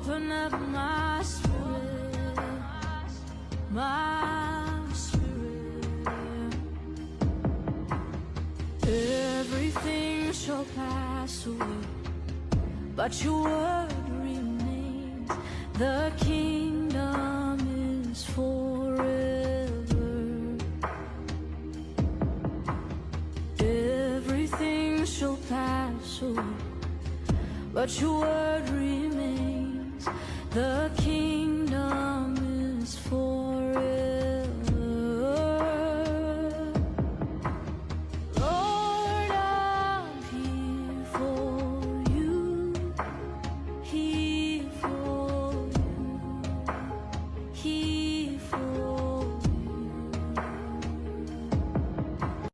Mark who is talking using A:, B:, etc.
A: open up my spirit, my spirit. Everything shall pass away, but your word remains. The kingdom is forever. Everything shall pass away, but your word remains. The King